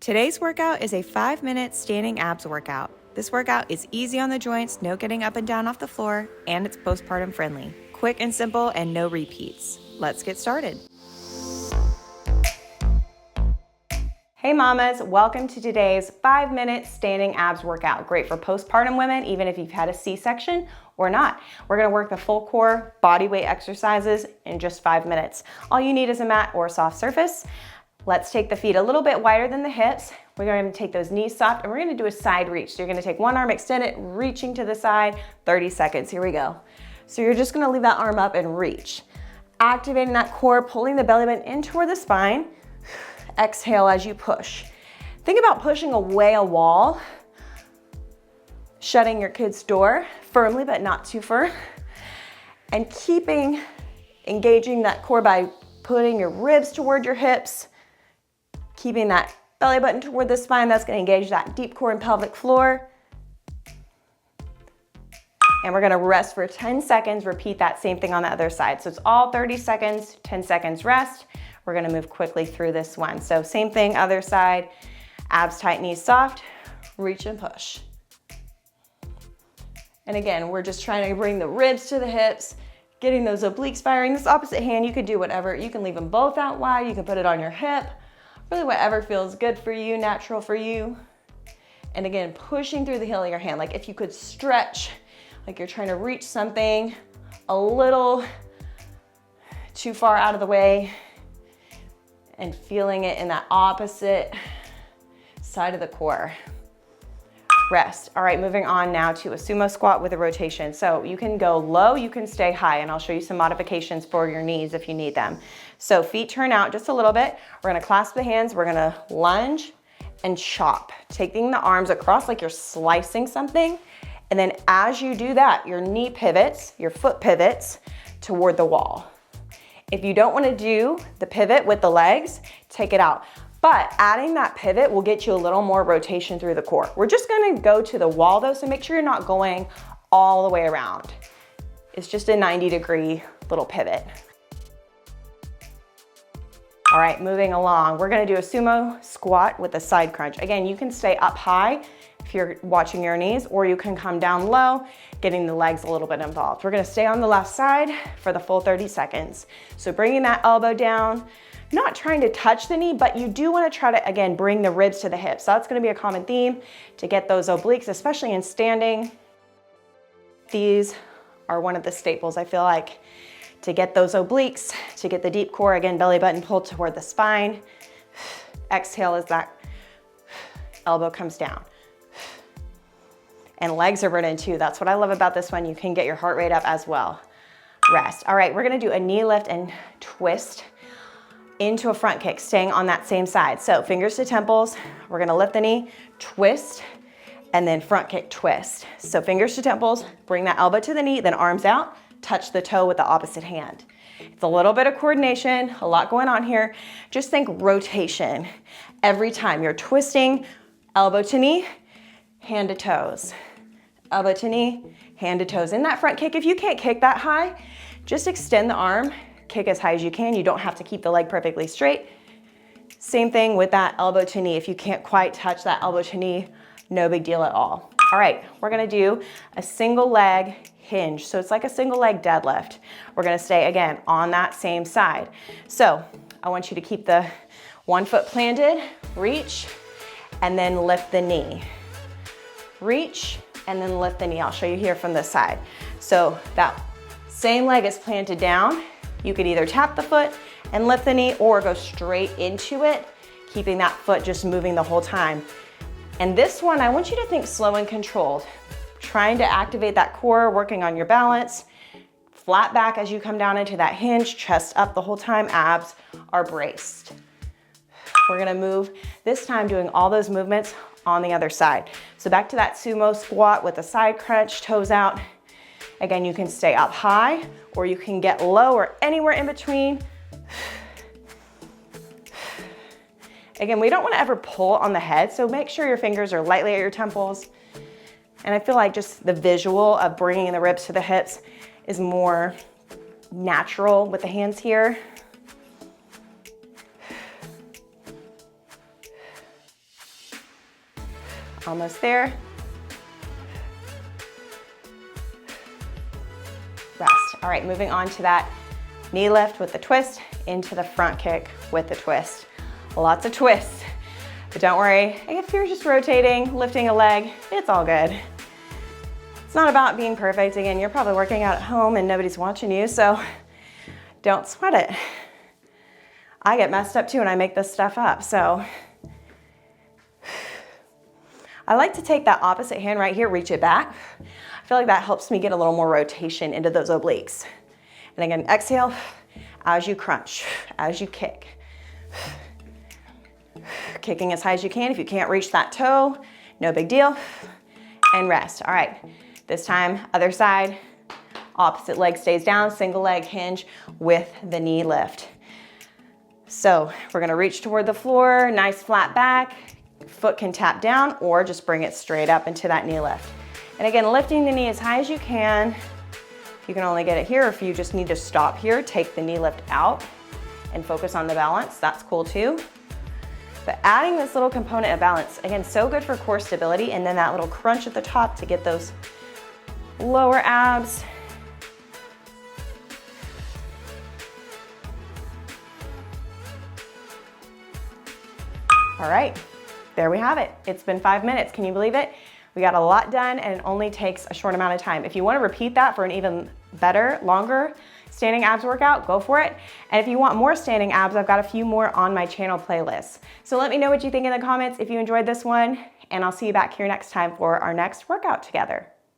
Today's workout is a 5-minute standing abs workout. This workout is easy on the joints, no getting up and down off the floor, and it's postpartum friendly. Quick and simple and no repeats. Let's get started. Hey mamas, welcome to today's 5-minute standing abs workout. Great for postpartum women, even if you've had a C-section or not. We're gonna work the full core body weight exercises in just 5 minutes. All you need is a mat or a soft surface. Let's take the feet a little bit wider than the hips. We're going to take those knees soft and we're going to do a side reach. So you're going to take one arm, extend it, reaching to the side, 30 seconds. Here we go. So you're just going to leave that arm up and reach. Activating that core, pulling the belly button in toward the spine. Exhale as you push. Think about pushing away a wall, shutting your kid's door firmly but not too firm, and engaging that core by putting your ribs toward your hips, keeping that belly button toward the spine. That's gonna engage that deep core and pelvic floor. And we're gonna rest for 10 seconds. Repeat that same thing on the other side. So it's all 30 seconds, 10 seconds rest. We're gonna move quickly through this one. So same thing, other side, abs tight, knees soft, reach and push. And again, we're just trying to bring the ribs to the hips, getting those obliques firing. This opposite hand, you could do whatever. You can leave them both out wide. You can put it on your hip. Really whatever feels good for you, natural for you. And again, pushing through the heel of your hand. Like if you could stretch, like you're trying to reach something a little too far out of the way and feeling it in that opposite side of the core. Rest. All right, moving on now to a sumo squat with a rotation. So you can go low, you can stay high, and I'll show you some modifications for your knees if you need them. So feet turn out just a little bit. We're gonna clasp the hands, we're gonna lunge and chop, taking the arms across like you're slicing something. And then as you do that, your knee pivots, your foot pivots toward the wall. If you don't wanna do the pivot with the legs, take it out. But adding that pivot will get you a little more rotation through the core. We're just gonna go to the wall though, so make sure you're not going all the way around. It's just a 90-degree little pivot. All right, moving along. We're gonna do a sumo squat with a side crunch. Again, you can stay up high if you're watching your knees, or you can come down low, getting the legs a little bit involved. We're gonna stay on the left side for the full 30 seconds. So bringing that elbow down, not trying to touch the knee, but you do want to try to, again, bring the ribs to the hips. So that's going to be a common theme to get those obliques, especially in standing. These are one of the staples, I feel like, to get those obliques, to get the deep core, again, belly button pulled toward the spine. Exhale as that elbow comes down. And legs are burning too. That's what I love about this one. You can get your heart rate up as well. Rest. All right, we're going to do a knee lift and twist into a front kick, staying on that same side. So fingers to temples, we're gonna lift the knee, twist, and then front kick twist. So fingers to temples, bring that elbow to the knee, then arms out, touch the toe with the opposite hand. It's a little bit of coordination, a lot going on here. Just think rotation. Every time you're twisting, elbow to knee, hand to toes. Elbow to knee, hand to toes. In that front kick, if you can't kick that high, just extend the arm, kick as high as you can. You don't have to keep the leg perfectly straight. Same thing with that elbow to knee. If you can't quite touch that elbow to knee, no big deal at all. All right, we're gonna do a single leg hinge. So it's like a single leg deadlift. We're gonna stay, again, on that same side. So I want you to keep the one foot planted, reach, and then lift the knee. Reach, and then lift the knee. I'll show you here from this side. So that same leg is planted down. You could either tap the foot and lift the knee or go straight into it, keeping that foot just moving the whole time. And this one, I want you to think slow and controlled. Trying to activate that core, working on your balance. Flat back as you come down into that hinge, chest up the whole time, abs are braced. We're gonna move, this time doing all those movements on the other side. So back to that sumo squat with a side crunch, toes out. Again, you can stay up high or you can get low or anywhere in between. Again, we don't want to ever pull on the head, so make sure your fingers are lightly at your temples. And I feel like just the visual of bringing the ribs to the hips is more natural with the hands here. Almost there. Rest. All right, moving on to that knee lift with the twist into the front kick with the twist. Lots of twists, but don't worry, if you're just rotating, lifting a leg, it's all good. It's not about being perfect. Again, you're probably working out at home and nobody's watching you, so don't sweat it. I get messed up too when I make this stuff up, so. I like to take that opposite hand right here, reach it back. I feel like that helps me get a little more rotation into those obliques. And again, exhale as you crunch, as you kick. Kicking as high as you can. If you can't reach that toe, no big deal. And rest. All right, this time, other side. Opposite leg stays down, single leg hinge with the knee lift. So we're gonna reach toward the floor, nice flat back. Foot can tap down or just bring it straight up into that knee lift. And again, lifting the knee as high as you can. If you can only get it here, or if you just need to stop here, take the knee lift out and focus on the balance. That's cool too. But adding this little component of balance, again, so good for core stability, and then that little crunch at the top to get those lower abs. All right, there we have it. It's been 5 minutes, can you believe it? We got a lot done and it only takes a short amount of time. If you wanna repeat that for an even better, longer standing abs workout, go for it. And if you want more standing abs, I've got a few more on my channel playlist. So let me know what you think in the comments if you enjoyed this one, and I'll see you back here next time for our next workout together.